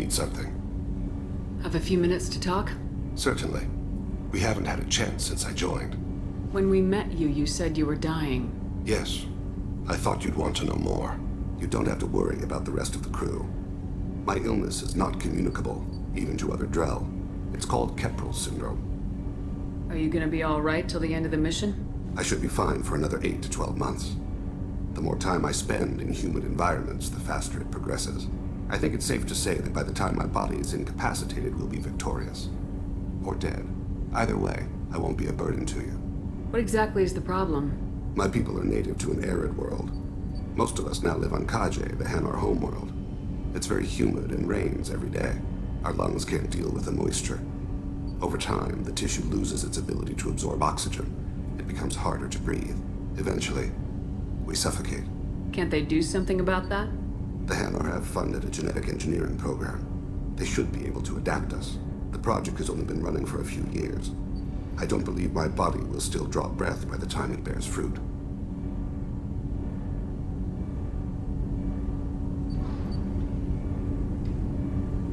need something? Have a few minutes to talk? Certainly. We haven't had a chance since I joined. When we met you, you said you were dying. Yes. I thought you'd want to know more. You don't have to worry about the rest of the crew. My illness is not communicable, even to other Drell. It's called Keprel syndrome. Are you gonna be alright till the end of the mission? I should be fine for another 8 to 12 months. The more time I spend in humid environments, the faster it progresses. I think it's safe to say that by the time my body is incapacitated, we'll be victorious. Or dead. Either way, I won't be a burden to you. What exactly is the problem? My people are native to an arid world. Most of us now live on Kaje, the Hanar homeworld. It's very humid and rains every day. Our lungs can't deal with the moisture. Over time, the tissue loses its ability to absorb oxygen. It becomes harder to breathe. Eventually, we suffocate. Can't they do something about that? The Hanar have funded a genetic engineering program. They should be able to adapt us. The project has only been running for a few years. I don't believe my body will still draw breath by the time it bears fruit.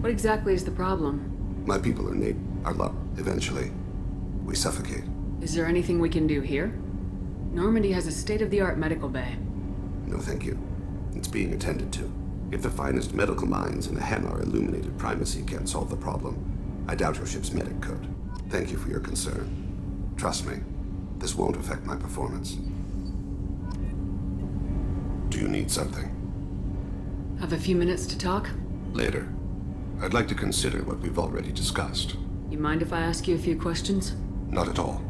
What exactly is the problem? My people are loved. Eventually, we suffocate. Is there anything we can do here? Normandy has a state-of-the-art medical bay. No, thank you. It's being attended to. If the finest medical minds in the Hanar illuminated primacy can't solve the problem, I doubt your ship's medic could. Thank you for your concern. Trust me, this won't affect my performance. Do you need something? Have a few minutes to talk? Later. I'd like to consider what we've already discussed. You mind if I ask you a few questions? Not at all.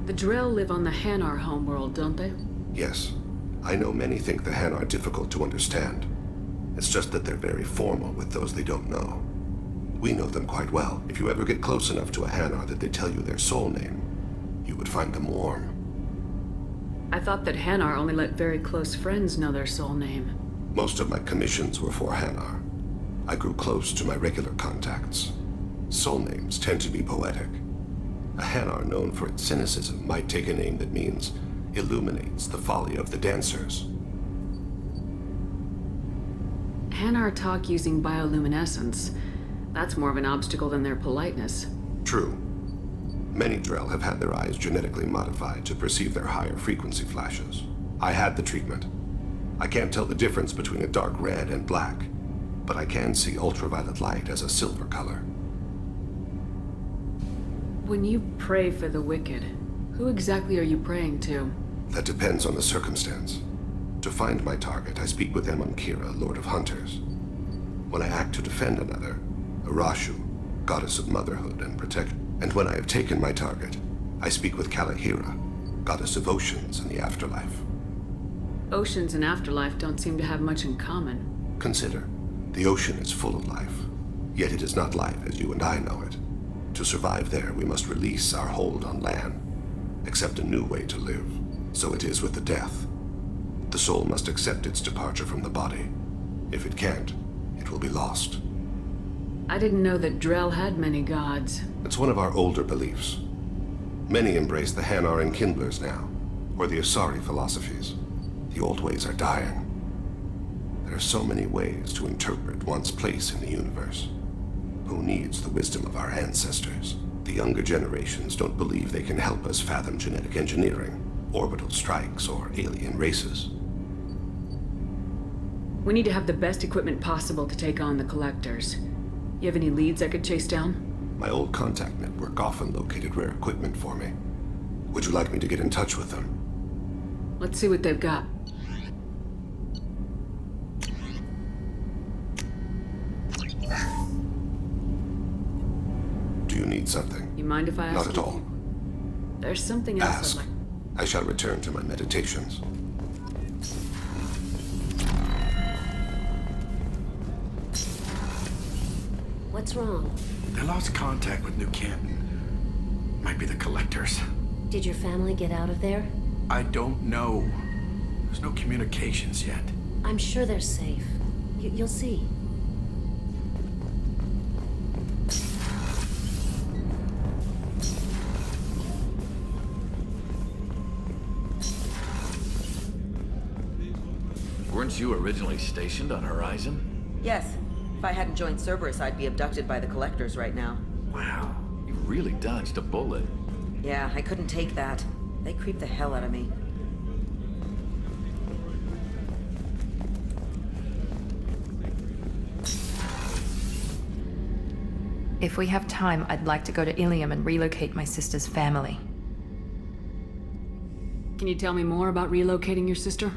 The Drell live on the Hanar homeworld, don't they? Yes. I know many think the Hanar are difficult to understand. It's just that they're very formal with those they don't know. We know them quite well. If you ever get close enough to a Hanar that they tell you their soul name, you would find them warm. I thought that Hanar only let very close friends know their soul name. Most of my commissions were for Hanar. I grew close to my regular contacts. Soul names tend to be poetic. A Hanar known for its cynicism might take a name that means illuminates the folly of the dancers. Hanar talk using bioluminescence. That's more of an obstacle than their politeness. True. Many Drell have had their eyes genetically modified to perceive their higher frequency flashes. I had the treatment. I can't tell the difference between a dark red and black, but I can see ultraviolet light as a silver color. When you pray for the wicked, who exactly are you praying to? That depends on the circumstance. To find my target, I speak with Emankira, Lord of Hunters. When I act to defend another, Arashu, Goddess of Motherhood and Protection. And when I have taken my target, I speak with Kalahira, Goddess of Oceans and the Afterlife. Oceans and afterlife don't seem to have much in common. Consider, the ocean is full of life, yet it is not life as you and I know it. To survive there, we must release our hold on land, accept a new way to live. So it is with the death. The soul must accept its departure from the body. If it can't, it will be lost. I didn't know that Drell had many gods. It's one of our older beliefs. Many embrace the Hanar and Kindlers now, or the Asari philosophies. The old ways are dying. There are so many ways to interpret one's place in the universe. Who needs the wisdom of our ancestors? The younger generations don't believe they can help us fathom genetic engineering, orbital strikes, or alien races. We need to have the best equipment possible to take on the Collectors. You have any leads I could chase down? My old contact network often located rare equipment for me. Would you like me to get in touch with them? Let's see what they've got. Do you need something? You mind if I ask? Not at all. There's something else Ask. I'd like. I shall return to my meditations. What's wrong? They lost contact with New Canton. Might be the Collectors. Did your family get out of there? I don't know. There's no communications yet. I'm sure they're safe. You'll see. Weren't you originally stationed on Horizon? Yes. If I hadn't joined Cerberus, I'd be abducted by the Collectors right now. Wow, you really dodged a bullet. Yeah, I couldn't take that. They creep the hell out of me. If we have time, I'd like to go to Ilium and relocate my sister's family. Can you tell me more about relocating your sister?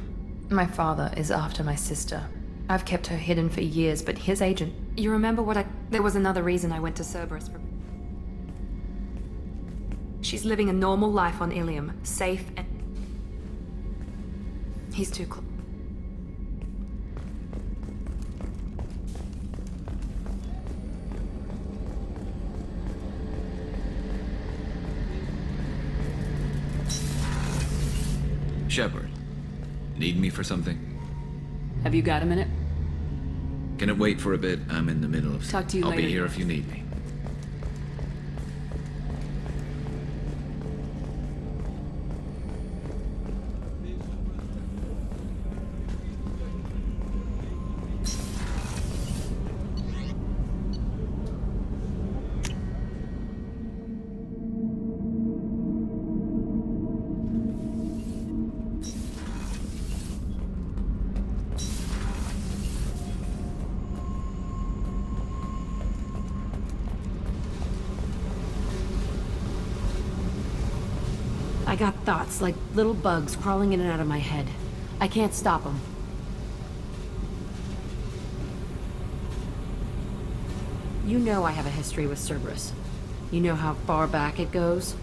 My father is after my sister. I've kept her hidden for years, but his agent... You remember what There was another reason I went to Cerberus for... She's living a normal life on Ilium, safe and... He's too close. Shepard, need me for something? Have you got a minute? Can it wait for a bit? I'm in the middle of... Talk to you I'll later. be here if you need me. I got thoughts like little bugs crawling in and out of my head. I can't stop them. You know I have a history with Cerberus. You know how far back it goes?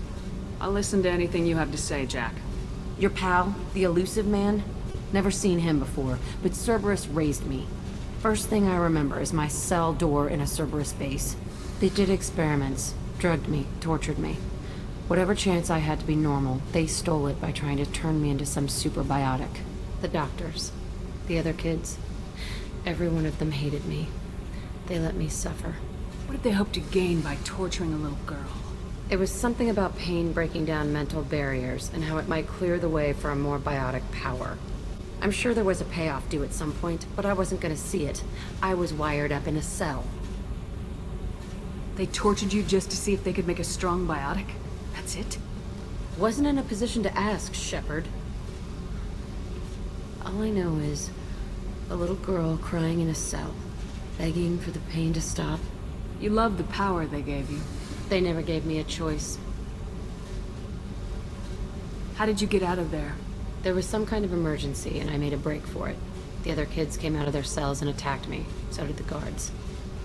I'll listen to anything you have to say, Jack. Your pal, the elusive man? Never seen him before, but Cerberus raised me. First thing I remember is my cell door in a Cerberus base. They did experiments, drugged me, tortured me. Whatever chance I had to be normal, they stole it by trying to turn me into some superbiotic. The doctors, the other kids, every one of them hated me. They let me suffer. What did they hope to gain by torturing a little girl? It was something about pain breaking down mental barriers and how it might clear the way for a more biotic power. I'm sure there was a payoff due at some point, but I wasn't gonna see it. I was wired up in a cell. They tortured you just to see if they could make a strong biotic? That's it? Wasn't in a position to ask, Shepard. All I know is a little girl crying in a cell, begging for the pain to stop. You loved the power they gave you. They never gave me a choice. How did you get out of there? There was some kind of emergency, and I made a break for it. The other kids came out of their cells and attacked me. So did the guards.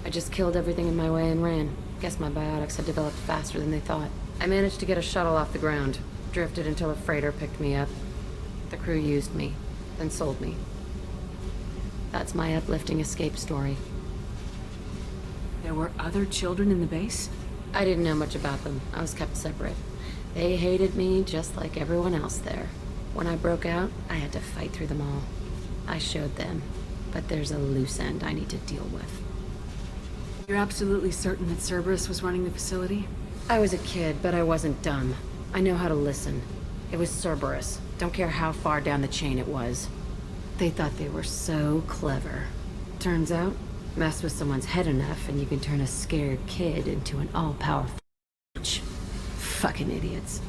I just killed everything in my way and ran. Guess my biotics had developed faster than they thought. I managed to get a shuttle off the ground. Drifted until a freighter picked me up. The crew used me, then sold me. That's my uplifting escape story. There were other children in the base? I didn't know much about them. I was kept separate. They hated me just like everyone else there. When I broke out, I had to fight through them all. I showed them, but there's a loose end I need to deal with. You're absolutely certain that Cerberus was running the facility? I was a kid, but I wasn't dumb. I know how to listen. It was Cerberus. Don't care how far down the chain it was. They thought they were so clever. Turns out, mess with someone's head enough and you can turn a scared kid into an all-powerful bitch. Fucking idiots.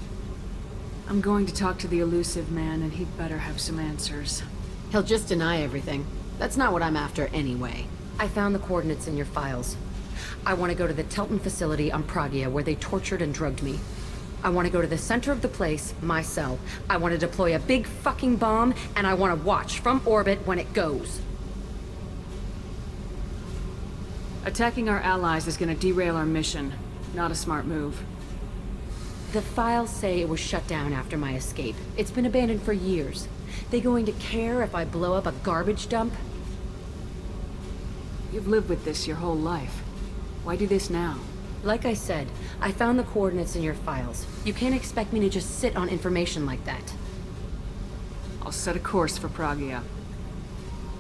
I'm going to talk to the elusive man, and he'd better have some answers. He'll just deny everything. That's not what I'm after anyway. I found the coordinates in your files. I want to go to the Telton facility on Pragia where they tortured and drugged me. I want to go to the center of the place, my cell. I want to deploy a big fucking bomb, and I want to watch from orbit when it goes. Attacking our allies is going to derail our mission. Not a smart move. The files say it was shut down after my escape. It's been abandoned for years. They going to care if I blow up a garbage dump? You've lived with this your whole life. Why do this now? Like I said, I found the coordinates in your files. You can't expect me to just sit on information like that. I'll set a course for Pragia.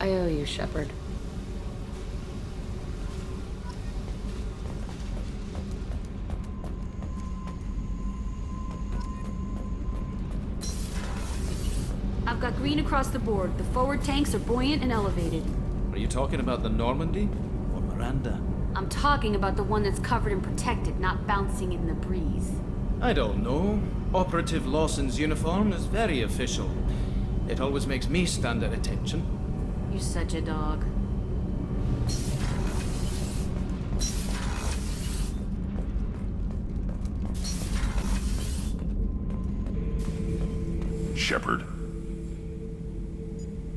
I owe you, Shepard. I've got green across the board. The forward tanks are buoyant and elevated. Are you talking about the Normandy? Or Miranda. I'm talking about the one that's covered and protected, not bouncing in the breeze. I don't know. Operative Lawson's uniform is very official. It always makes me stand at attention. You're such a dog. Shepard.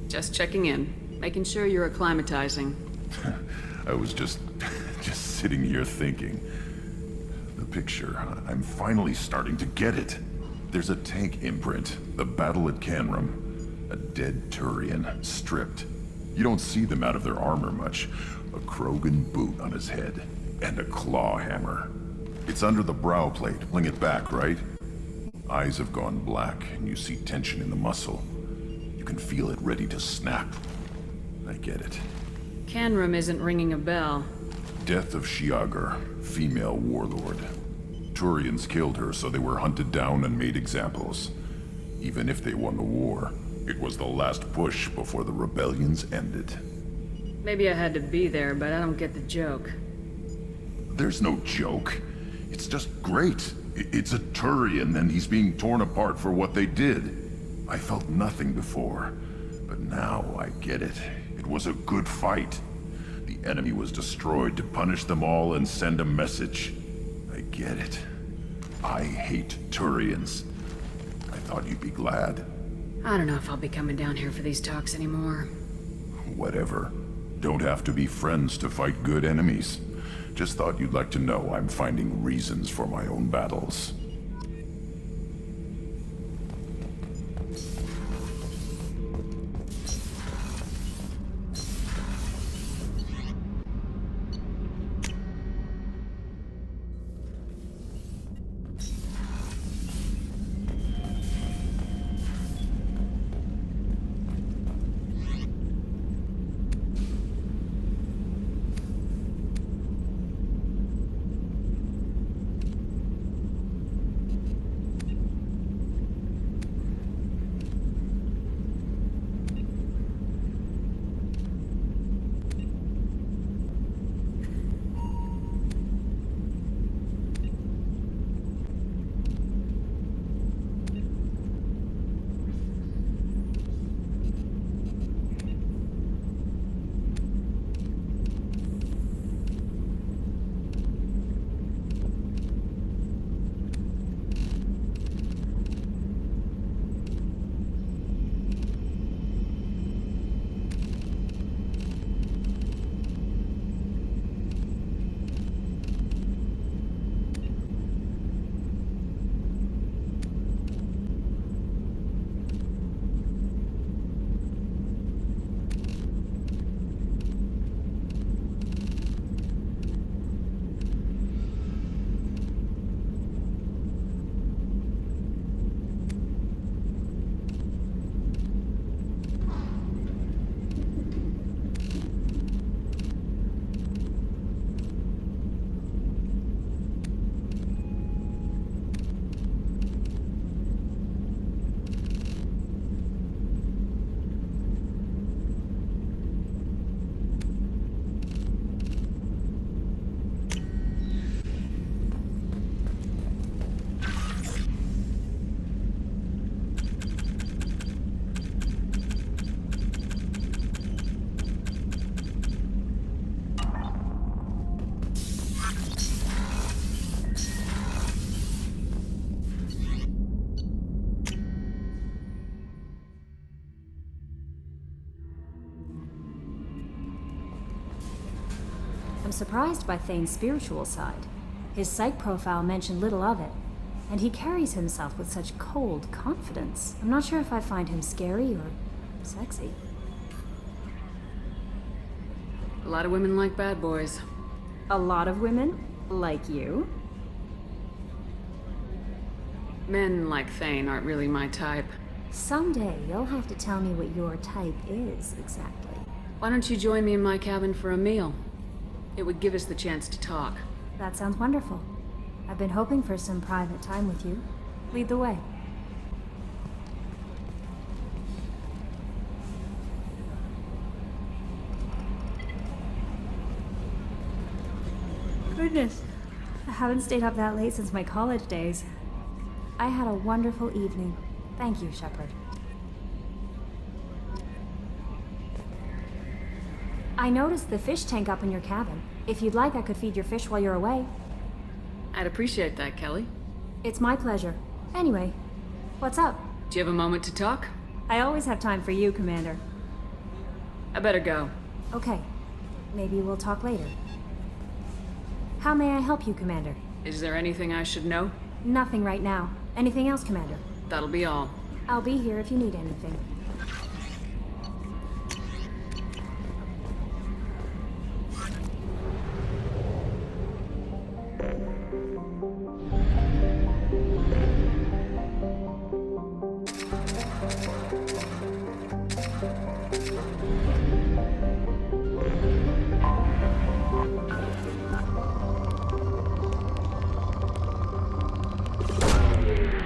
Just checking in. Making sure you're acclimatizing. I was just sitting here thinking. The picture, I'm finally starting to get it. There's a tank imprint, the battle at Canrum. A dead Turian, stripped. You don't see them out of their armor much. A Krogan boot on his head, and a claw hammer. It's under the brow plate, pulling it back, right? Eyes have gone black, and you see tension in the muscle. You can feel it ready to snap. I get it. Canrum isn't ringing a bell. Death of Shiagar, female warlord. Turians killed her, so they were hunted down and made examples. Even if they won the war, it was the last push before the rebellions ended. Maybe I had to be there, but I don't get the joke. There's no joke. It's just great. It's a Turian, and he's being torn apart for what they did. I felt nothing before, but now I get it. It was a good fight. The enemy was destroyed to punish them all and send a message. I get it. I hate Turians. I thought you'd be glad. I don't know if I'll be coming down here for these talks anymore. Whatever. Don't have to be friends to fight good enemies. Just thought you'd like to know I'm finding reasons for my own battles. I'm surprised by Thane's spiritual side. His psych profile mentioned little of it, and he carries himself with such cold confidence. I'm not sure if I find him scary or sexy. A lot of women like bad boys. A lot of women? Like you? Men like Thane aren't really my type. Someday, you'll have to tell me what your type is, exactly. Why don't you join me in my cabin for a meal? It would give us the chance to talk. That sounds wonderful. I've been hoping for some private time with you. Lead the way. goodness. I haven't stayed up that late since my college days. I had a wonderful evening. Thank you, Shepard. I noticed the fish tank up in your cabin. If you'd like, I could feed your fish while you're away. I'd appreciate that, Kelly. It's my pleasure. Anyway, what's up? Do you have a moment to talk? I always have time for you, Commander. I better go. Okay. Maybe we'll talk later. How may I help you, Commander? Is there anything I should know? Nothing right now. Anything else, Commander? That'll be all. I'll be here if you need anything.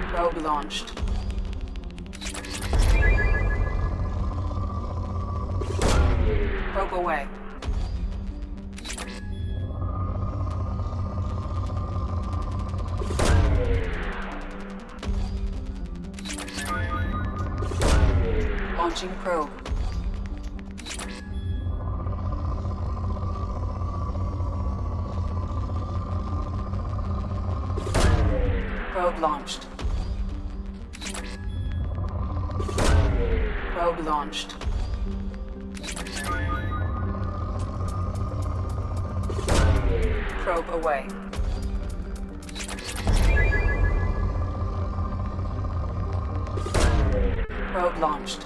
Probe launched. Probe away. Launching probe. Probe launched. Probe launched. Probe away. Probe launched.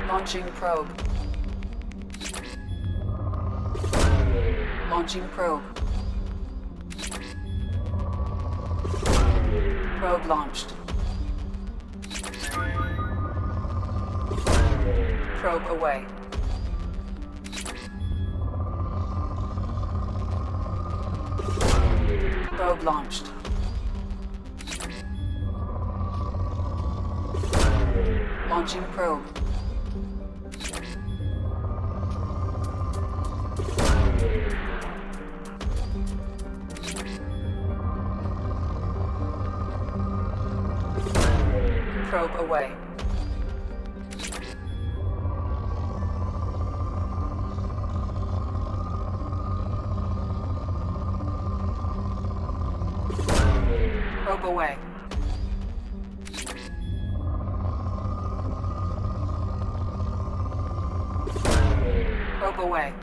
Launching probe. Launching probe. Probe launched. Probe away. Probe launched. Launching probe. Probe away. Probe away. Probe away.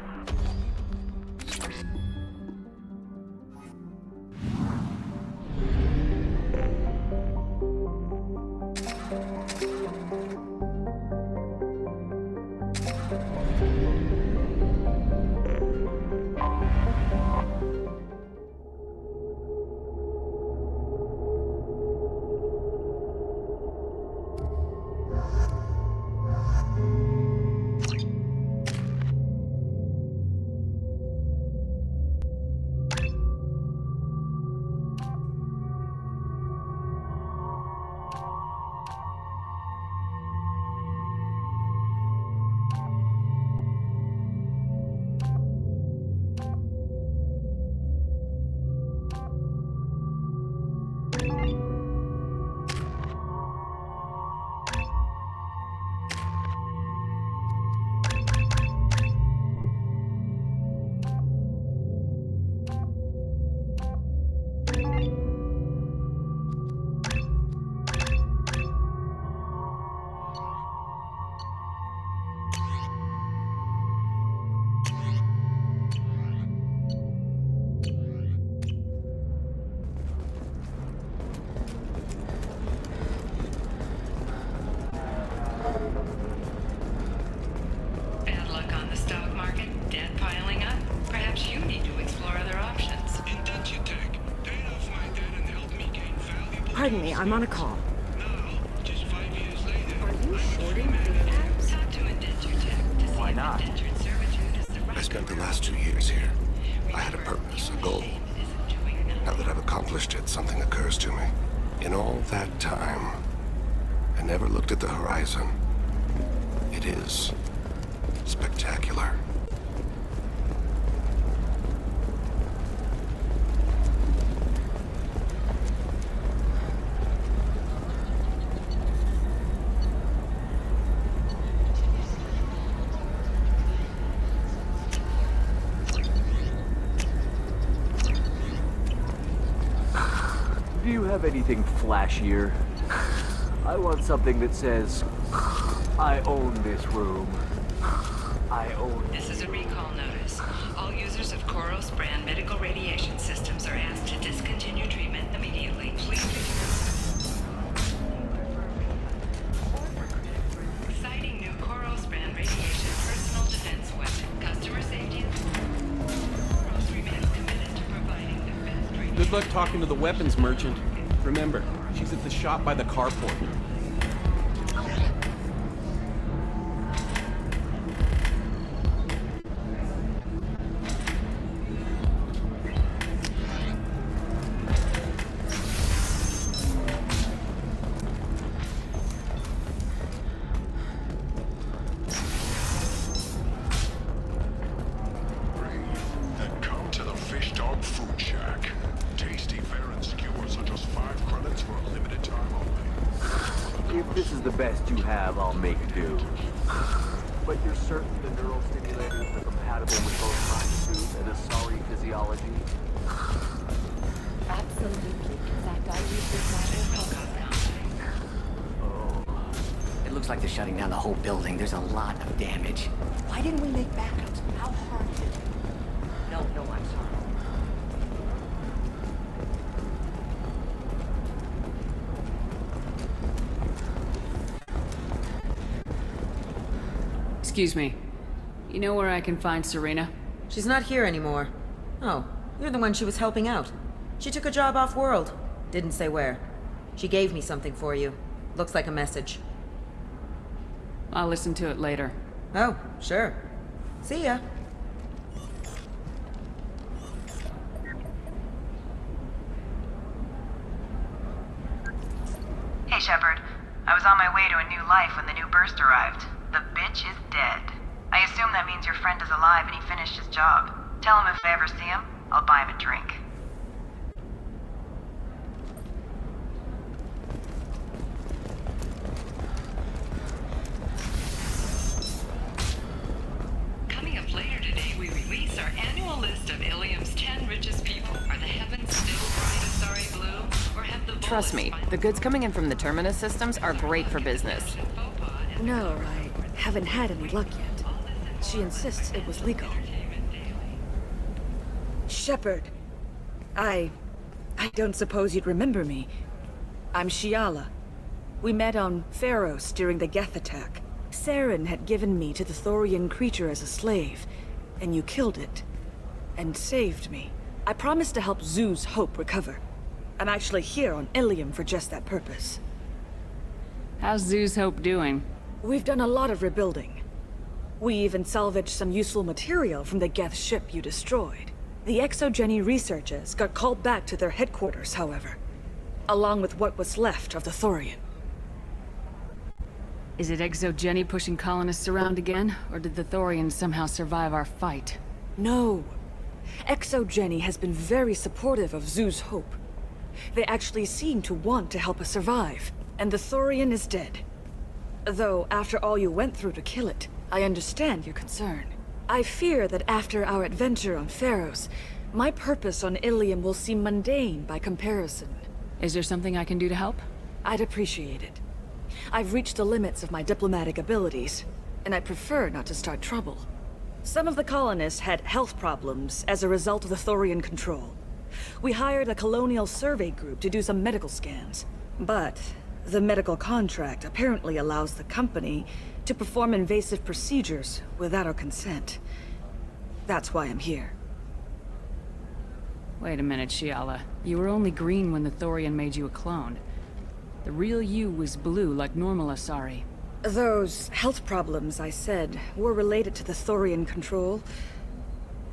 Pardon me, I'm on a call. Why not? I spent the last 2 years here. I had a purpose, a goal. Now that I've All that time, I never looked at the horizon. It is spectacular. Do you have anything flashier? I want something that says, I own this room. I own This is a recall notice. All users of Koros brand medical radiation systems are asked to discontinue treatment immediately. Please citing new Koros brand radiation personal defense weapon. Customer safety. Koros remains committed to providing the best radiation. Good luck talking to the weapons merchant. Remember, she's at the shop by the carport. Then come to the Fish Dog Food Shack. Tasty fare and skewers are just 5 credits for a limited time only. If this is the best you have, I'll make do. But you're certain the neural stimulators are compatible with both my suit and Asari physiology? Absolutely. In fact, I use this model. It looks like they're shutting down the whole building. There's a lot of damage. Why didn't we make backups? How hard is it? No, I'm sorry. Excuse me. You know where I can find Serena? She's not here anymore. Oh, you're the one she was helping out. She took a job off-world. Didn't say where. She gave me something for you. Looks like a message. I'll listen to it later. Oh, sure. See ya. Hey, Shepard. I was on my way to a new life when the new burst arrived. The bitch is dead. I assume that means your friend is alive and he finished his job. Tell him if I ever see him, I'll buy him a drink. Coming up later today, we release our annual list of Ilium's 10 richest people. Are the heavens still bright Asari blue? Or have the Trust me, the goods coming in from the Terminus systems are great for business. No, I haven't had any luck yet. She insists it was legal. Shepard, I don't suppose you'd remember me. I'm Shiala. We met on Pharos during the Geth attack. Saren had given me to the Thorian creature as a slave, and you killed it. And saved me. I promised to help Zoo's Hope recover. I'm actually here on Ilium for just that purpose. How's Zoo's Hope doing? We've done a lot of rebuilding. We even salvaged some useful material from the Geth ship you destroyed. The Exogeny researchers got called back to their headquarters, however, along with what was left of the Thorian. Is it Exogeny pushing colonists around again, or did the Thorians somehow survive our fight? No. Exogeny has been very supportive of Zoo's Hope. They actually seem to want to help us survive, and the Thorian is dead. Though, after all you went through to kill it, I understand your concern. I fear that after our adventure on Pharos, my purpose on Ilium will seem mundane by comparison. Is there something I can do to help? I'd appreciate it. I've reached the limits of my diplomatic abilities, and I prefer not to start trouble. Some of the colonists had health problems as a result of the Thorian control. We hired a colonial survey group to do some medical scans. But the medical contract apparently allows the company to perform invasive procedures without our consent. That's why I'm here. Wait a minute, Shiala. You were only green when the Thorian made you a clone. The real you was blue like normal Asari. Those health problems I said were related to the Thorian control.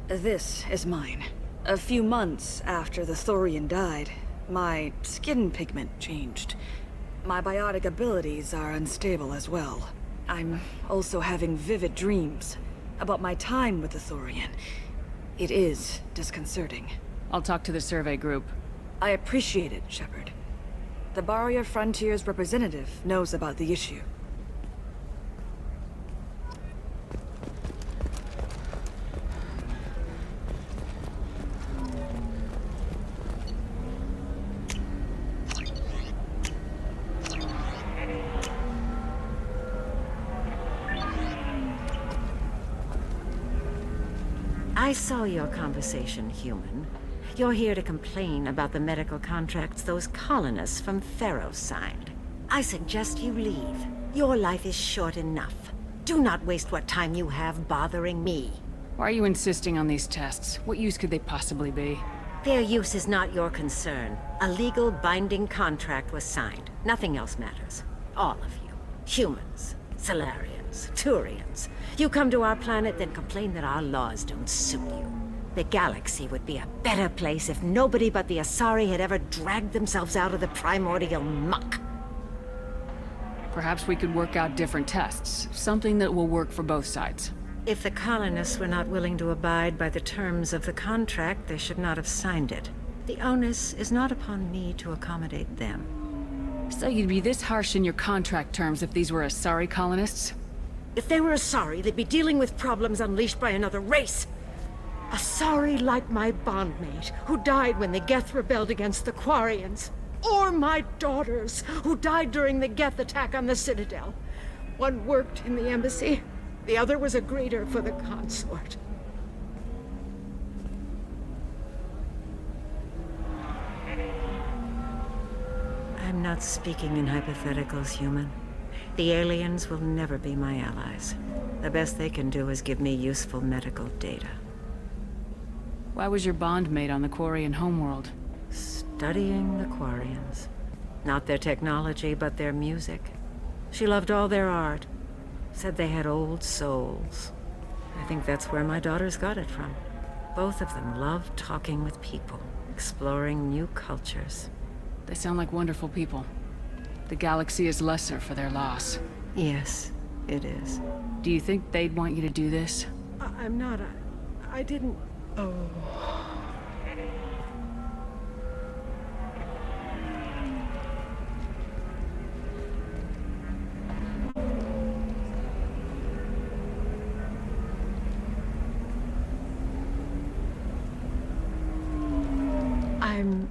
This is mine. A few months after the Thorian died, My skin pigment changed. My biotic abilities are unstable as well. I'm also having vivid dreams about my time with the Thorian. It is disconcerting. I'll talk to the survey group. I appreciate it, Shepard. The Barrier Frontiers representative knows about the issue. I saw your conversation, human. You're here to complain about the medical contracts those colonists from Pharaoh signed. I suggest you leave. Your life is short enough. Do not waste what time you have bothering me. Why are you insisting on these tests? What use could they possibly be? Their use is not your concern. A legal binding contract was signed. Nothing else matters. All of you. Humans, Solarians, Turians. You come to our planet, then complain that our laws don't suit you. The galaxy would be a better place if nobody but the Asari had ever dragged themselves out of the primordial muck. Perhaps we could work out different tests. Something that will work for both sides. If the colonists were not willing to abide by the terms of the contract, they should not have signed it. The onus is not upon me to accommodate them. So you'd be this harsh in your contract terms if these were Asari colonists? If they were Asari, they'd be dealing with problems unleashed by another race. Asari like my bondmate, who died when the Geth rebelled against the Quarians. Or my daughters, who died during the Geth attack on the Citadel. One worked in the embassy, the other was a greeter for the consort. I'm not speaking in hypotheticals, human. The aliens will never be my allies. The best they can do is give me useful medical data. Why was your bondmate on the Quarian homeworld? Studying the Quarians. Not their technology, but their music. She loved all their art. Said they had old souls. I think that's where my daughters got it from. Both of them loved talking with people, exploring new cultures. They sound like wonderful people. The galaxy is lesser for their loss. Yes, it is. Do you think they'd want you to do this? I'm not. I didn't... Oh... I'm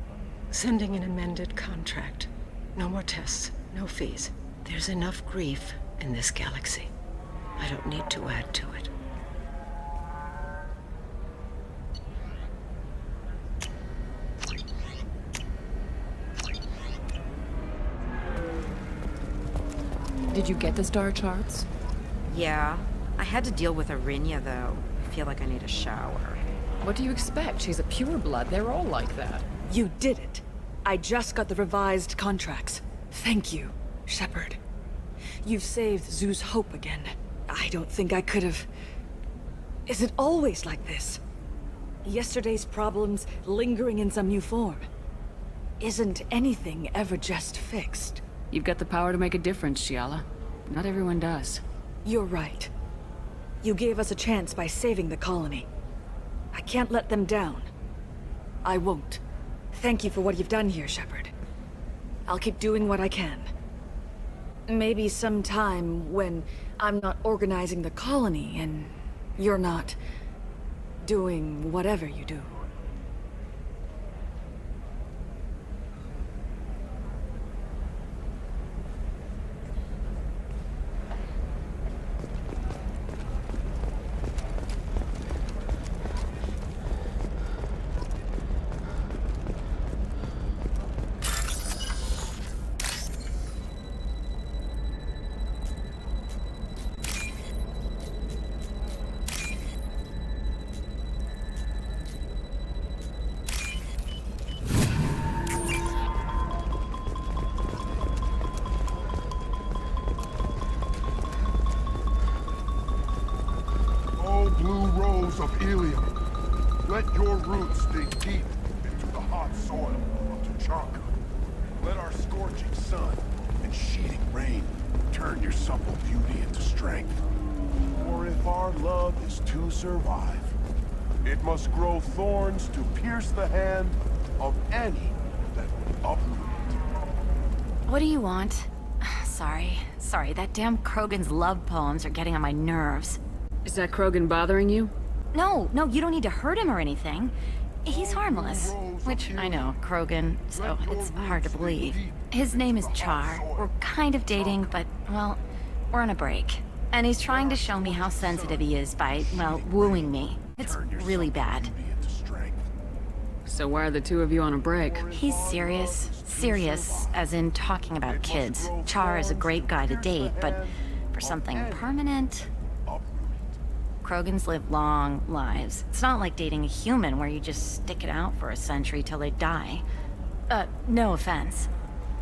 sending an amended contract. No more tests, no fees. There's enough grief in this galaxy. I don't need to add to it. Did you get the star charts? Yeah. I had to deal with Arinya, though. I feel like I need a shower. What do you expect? She's a pureblood. They're all like that. You did it. I just got the revised contracts. Thank you, Shepard. You've saved Zeus' hope again. I don't think I could have... Is it always like this? Yesterday's problems lingering in some new form. Isn't anything ever just fixed? You've got the power to make a difference, Shiala. Not everyone does. You're right. You gave us a chance by saving the colony. I can't let them down. I won't. Thank you for what you've done here, Shepard. I'll keep doing what I can. Maybe sometime when I'm not organizing the colony and you're not doing whatever you do. Of helium. Let your roots dig deep into the hot soil of Tuchanka. Let our scorching sun and sheeting rain turn your supple beauty into strength. For if our love is to survive, it must grow thorns to pierce the hand of any that would uproot it. What do you want? Sorry, that damn Krogan's love poems are getting on my nerves. Is that Krogan bothering you? No, you don't need to hurt him or anything. He's harmless. Which, I know, Krogan, so it's hard to believe. His name is Char. We're kind of dating, but, well, we're on a break. And he's trying to show me how sensitive he is by, well, wooing me. It's really bad. So why are the two of you on a break? He's serious. Serious, as in talking about kids. Char is a great guy to date, but for something permanent... Krogans live long lives. It's not like dating a human where you just stick it out for a century till they die. No offense.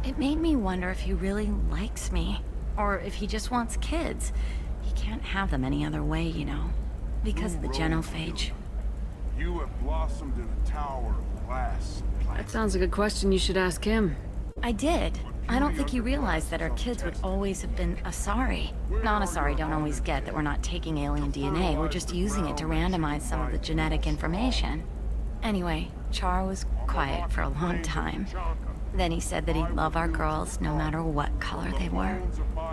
It made me wonder if he really likes me. Or if he just wants kids. He can't have them any other way, you know. Because of the genophage. You have blossomed in a tower of glass. That sounds like a question you should ask him. I did. I don't think he realized that our kids would always have been Asari. Non-Asari don't always get that we're not taking alien DNA, we're just using it to randomize some of the genetic information. Anyway, Char was quiet for a long time. Then he said that he'd love our girls no matter what color they were.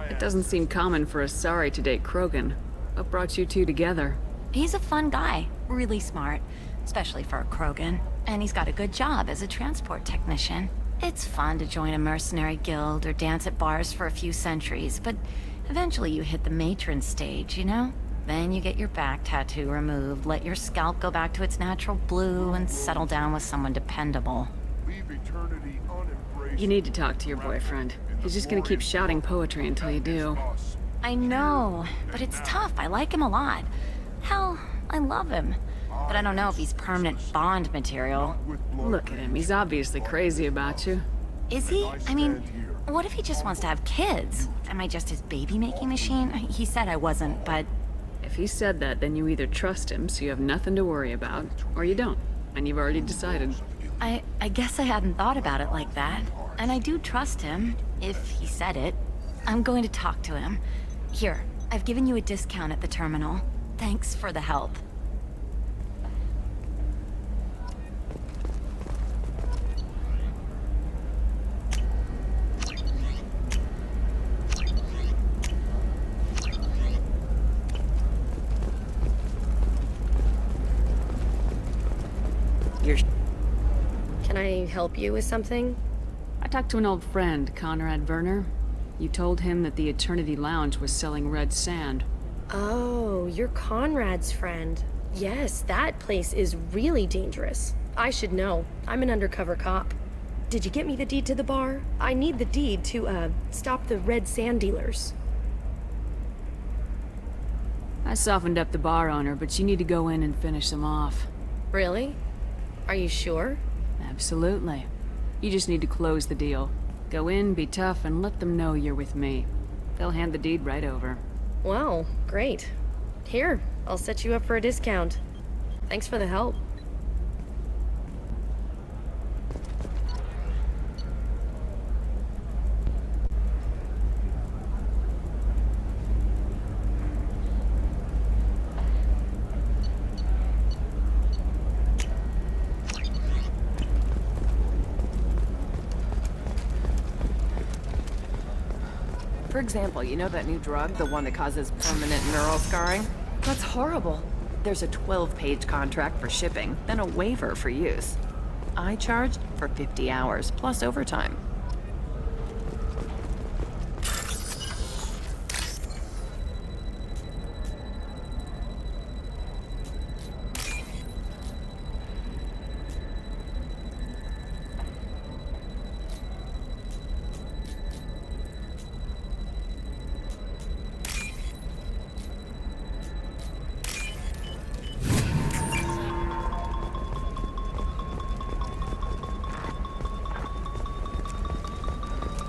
It doesn't seem common for Asari to date Krogan. What brought you two together? He's a fun guy, really smart, especially for a Krogan. And he's got a good job as a transport technician. It's fun to join a mercenary guild or dance at bars for a few centuries, but eventually you hit the matron stage, you know? Then you get your back tattoo removed, let your scalp go back to its natural blue, and settle down with someone dependable. You need to talk to your boyfriend. He's just gonna keep shouting poetry until you do. I know, but it's tough. I like him a lot. Hell, I love him. But I don't know if he's permanent Bond material. Look at him. He's obviously crazy about you. Is he? I mean, what if he just wants to have kids? Am I just his baby-making machine? He said I wasn't, but... If he said that, then you either trust him so you have nothing to worry about, or you don't, and you've already decided. I guess I hadn't thought about it like that. And I do trust him, if he said it. I'm going to talk to him. Here, I've given you a discount at the terminal. Thanks for the help. Can I help you with something? I talked to an old friend, Conrad Werner. You told him that the Eternity Lounge was selling red sand. Oh, you're Conrad's friend. Yes, that place is really dangerous. I should know. I'm an undercover cop. Did you get me the deed to the bar? I need the deed to, stop the red sand dealers. I softened up the bar owner, but you need to go in and finish them off. Really? Are you sure? Absolutely. You just need to close the deal. Go in, be tough, and let them know you're with me. They'll hand the deed right over. Wow, great. Here, I'll set you up for a discount. Thanks for the help. For example, you know that new drug, the one that causes permanent neural scarring? That's horrible. There's a 12-page contract for shipping, then a waiver for use. I charged for 50 hours, plus overtime.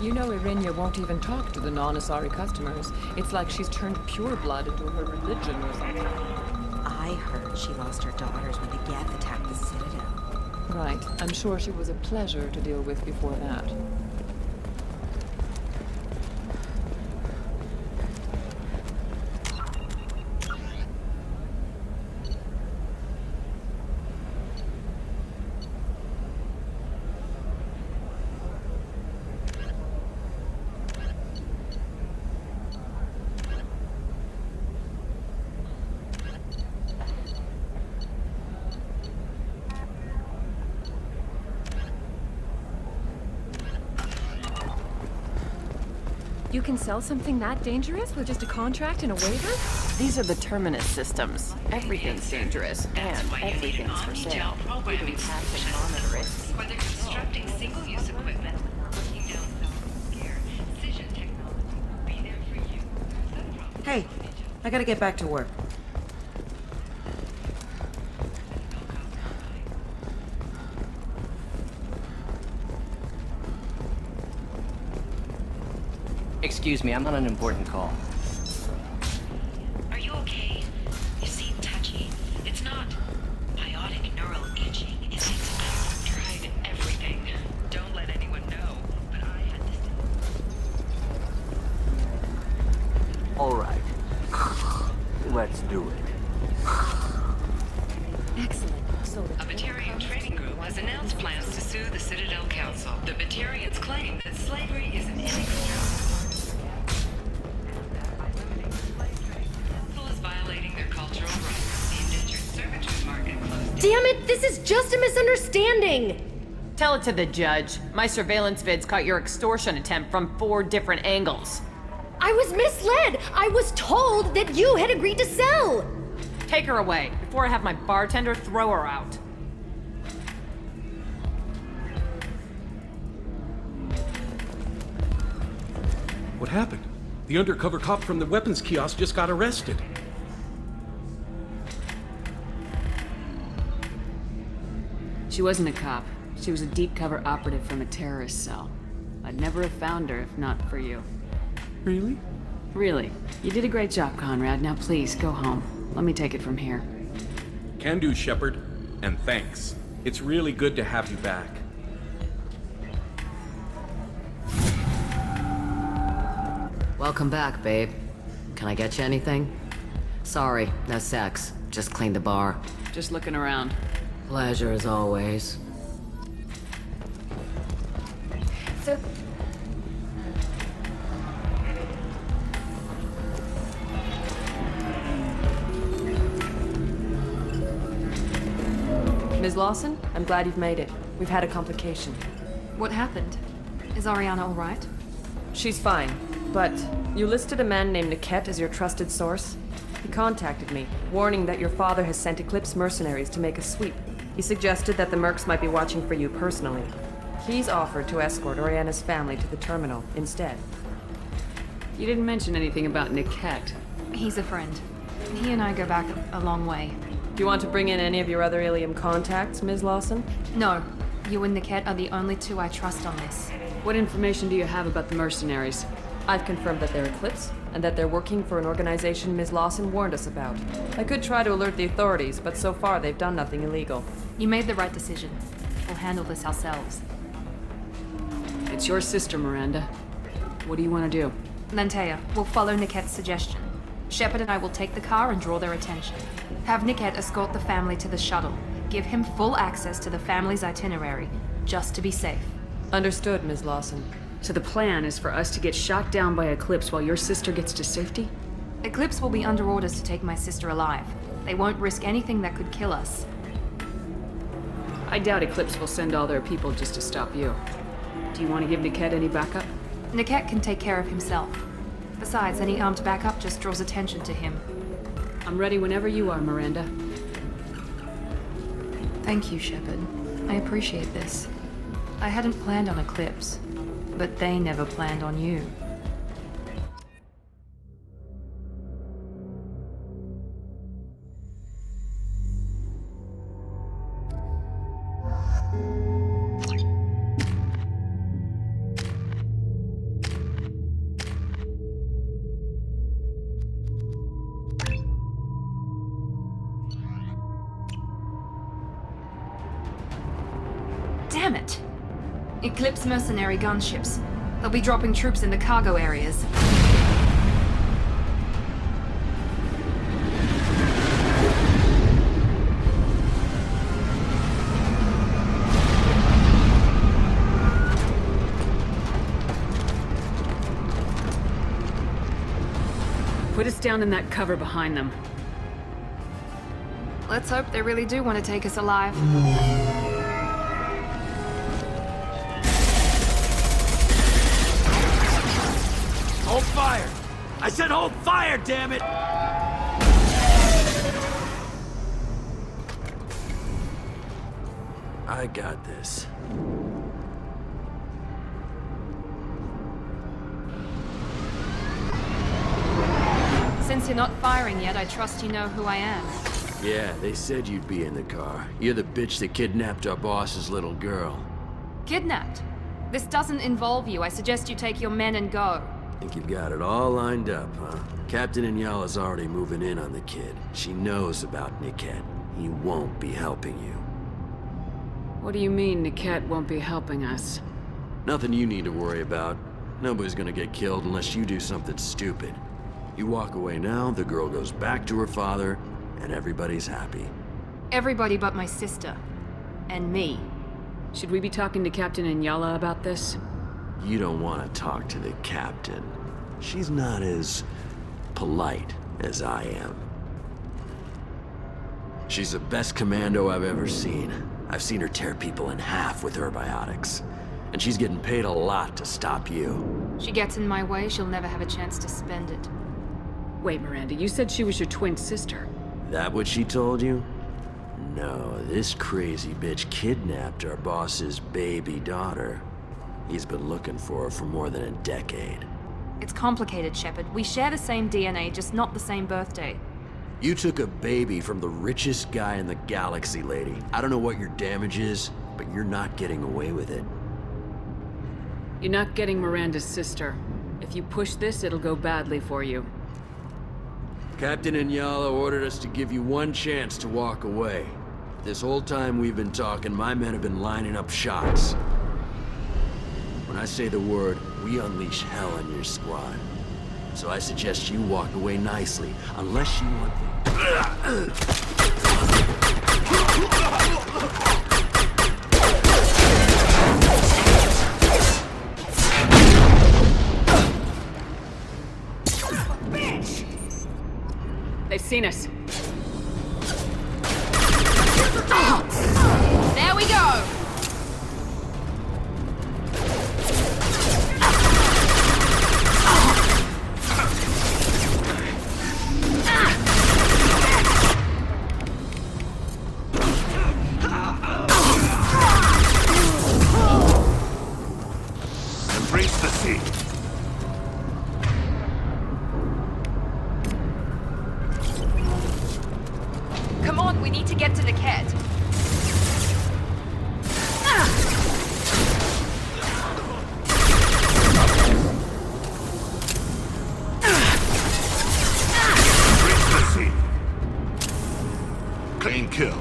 You know Irinia won't even talk to the non-Asari customers. It's like she's turned pureblood into her religion or something. I heard she lost her daughters when the Geth attacked the Citadel. Right. I'm sure she was a pleasure to deal with before that. You can sell something that dangerous with just a contract and a waiver? These are the Terminus systems. Everything's dangerous, and everything's for sale. You can patch and monitor it. Whether constructing single-use equipment, working down care, precision technology will be there for you. Hey, I gotta get back to work. Excuse me, I'm on an important call. Are you okay? You seem touchy. It's not biotic neural itching. It's tried everything. Don't let anyone know, but I had this. All right. Let's do it. Excellent. A Batarian training group has announced plans to sue the Citadel Council. The Batarians claim that slavery is an inextricable Damn it, this is just a misunderstanding! Tell it to the judge. My surveillance vids caught your extortion attempt from 4 different angles. I was misled! I was told that you had agreed to sell! Take her away, before I have my bartender throw her out. What happened? The undercover cop from the weapons kiosk just got arrested. She wasn't a cop. She was a deep-cover operative from a terrorist cell. I'd never have found her if not for you. Really? Really. You did a great job, Conrad. Now please, go home. Let me take it from here. Can do, Shepard. And thanks. It's really good to have you back. Welcome back, babe. Can I get you anything? Sorry, no sex. Just cleaned the bar. Just looking around. Pleasure as always. So... Ms. Lawson, I'm glad you've made it. We've had a complication. What happened? Is Ariana all right? She's fine, but you listed a man named Niket as your trusted source. He contacted me, warning that your father has sent Eclipse mercenaries to make a sweep. He suggested that the Mercs might be watching for you personally. He's offered to escort Oriana's family to the terminal instead. You didn't mention anything about Niket. He's a friend. He and I go back a long way. Do you want to bring in any of your other Ilium contacts, Ms. Lawson? No. You and Niket are the only 2 I trust on this. What information do you have about the mercenaries? I've confirmed that they're Eclipse, and that they're working for an organization Ms. Lawson warned us about. I could try to alert the authorities, but so far they've done nothing illegal. You made the right decision. We'll handle this ourselves. It's your sister, Miranda. What do you want to do? Lantea, we'll follow Niket's suggestion. Shepard and I will take the car and draw their attention. Have Niket escort the family to the shuttle. Give him full access to the family's itinerary, just to be safe. Understood, Ms. Lawson. So the plan is for us to get shot down by Eclipse while your sister gets to safety? Eclipse will be under orders to take my sister alive. They won't risk anything that could kill us. I doubt Eclipse will send all their people just to stop you. Do you want to give Niket any backup? Niket can take care of himself. Besides, any armed backup just draws attention to him. I'm ready whenever you are, Miranda. Thank you, Shepard. I appreciate this. I hadn't planned on Eclipse, but they never planned on you. Damn it! Eclipse mercenary gunships. They'll be dropping troops in the cargo areas. Put us down in that cover behind them. Let's hope they really do want to take us alive. Hold fire! I said hold fire, damn it! I got this. Since you're not firing yet, I trust you know who I am. Yeah, they said you'd be in the car. You're the bitch that kidnapped our boss's little girl. Kidnapped? This doesn't involve you. I suggest you take your men and go. Think you've got it all lined up, huh? Captain Inyala's already moving in on the kid. She knows about Niket. He won't be helping you. What do you mean Niket won't be helping us? Nothing you need to worry about. Nobody's gonna get killed unless you do something stupid. You walk away now, the girl goes back to her father, and everybody's happy. Everybody but my sister. And me. Should we be talking to Captain Inyala about this? You don't want to talk to the captain. She's not as polite as I am. She's the best commando I've ever seen. I've seen her tear people in half with her biotics. And she's getting paid a lot to stop you. She gets in my way, she'll never have a chance to spend it. Wait, Miranda, you said she was your twin sister. That what she told you? No, this crazy bitch kidnapped our boss's baby daughter. He's been looking for her for more than a decade. It's complicated, Shepard. We share the same DNA, just not the same birthday. You took a baby from the richest guy in the galaxy, lady. I don't know what your damage is, but you're not getting away with it. You're not getting Miranda's sister. If you push this, it'll go badly for you. Captain Inyala ordered us to give you one chance to walk away. This whole time we've been talking, my men have been lining up shots. When I say the word, we unleash hell on your squad. So I suggest you walk away nicely, unless you want Bitch! They've seen us. There we go! Embrace the sea. Come on, we need to get to Niket. Embrace the sea. Clean kill.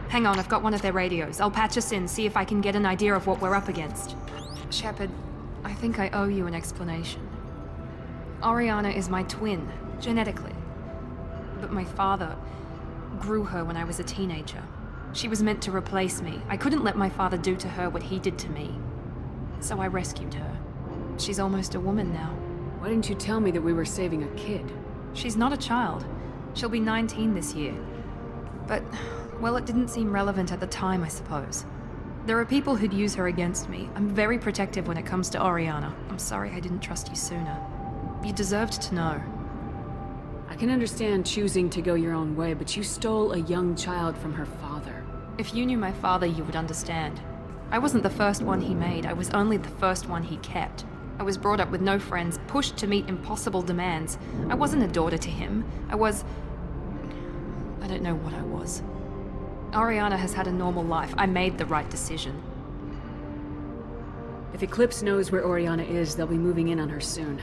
Hang on, I've got one of their radios. I'll patch us in, see if I can get an idea of what we're up against. Shepard, I think I owe you an explanation. Oriana is my twin, genetically. But my father grew her when I was a teenager. She was meant to replace me. I couldn't let my father do to her what he did to me. So I rescued her. She's almost a woman now. Why didn't you tell me that we were saving a kid? She's not a child. She'll be 19 this year. But, well, it didn't seem relevant at the time, I suppose. There are people who'd use her against me. I'm very protective when it comes to Oriana. I'm sorry I didn't trust you sooner. You deserved to know. I can understand choosing to go your own way, but you stole a young child from her father. If you knew my father, you would understand. I wasn't the first one he made. I was only the first one he kept. I was brought up with no friends, pushed to meet impossible demands. I wasn't a daughter to him. I don't know what I was. Oriana has had a normal life. I made the right decision. If Eclipse knows where Oriana is, they'll be moving in on her soon.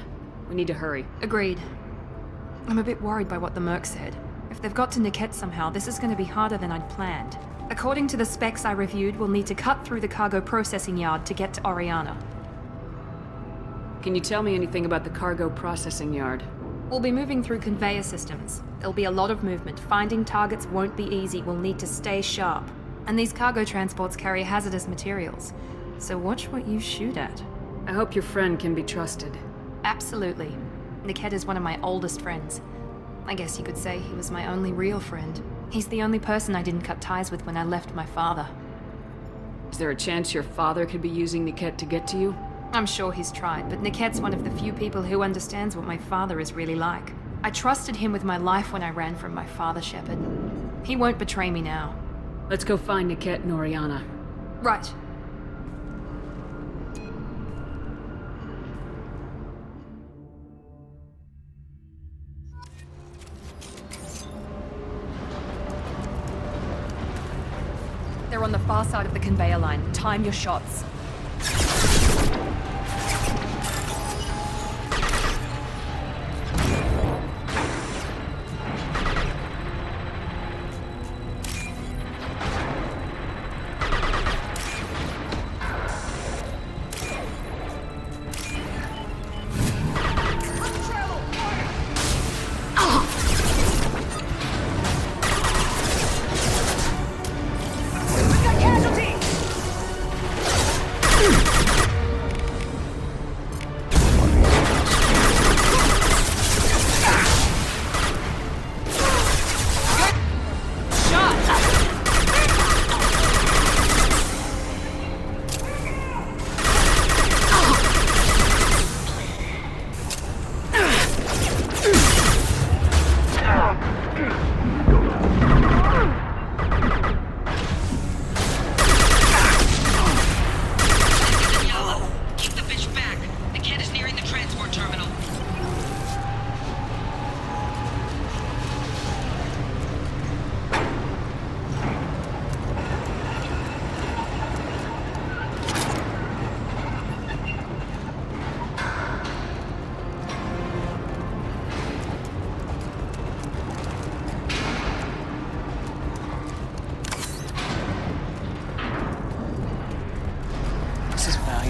We need to hurry. Agreed. I'm a bit worried by what the Merc said. If they've got to Niket somehow, this is going to be harder than I'd planned. According to the specs I reviewed, we'll need to cut through the cargo processing yard to get to Oriana. Can you tell me anything about the cargo processing yard? We'll be moving through conveyor systems. There'll be a lot of movement. Finding targets won't be easy. We'll need to stay sharp. And these cargo transports carry hazardous materials. So watch what you shoot at. I hope your friend can be trusted. Absolutely. Niket is one of my oldest friends. I guess you could say he was my only real friend. He's the only person I didn't cut ties with when I left my father. Is there a chance your father could be using Niket to get to you? I'm sure he's tried, but Niket's one of the few people who understands what my father is really like. I trusted him with my life when I ran from my father, Shepard. He won't betray me now. Let's go find Niket and Oriana. Right. They're on the far side of the conveyor line. Time your shots.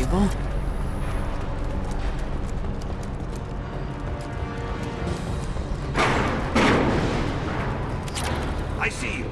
valuable. I see you.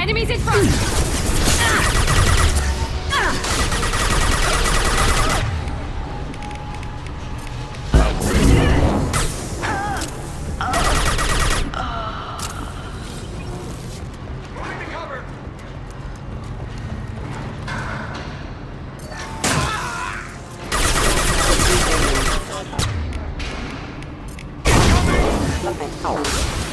Enemies in front! Oh.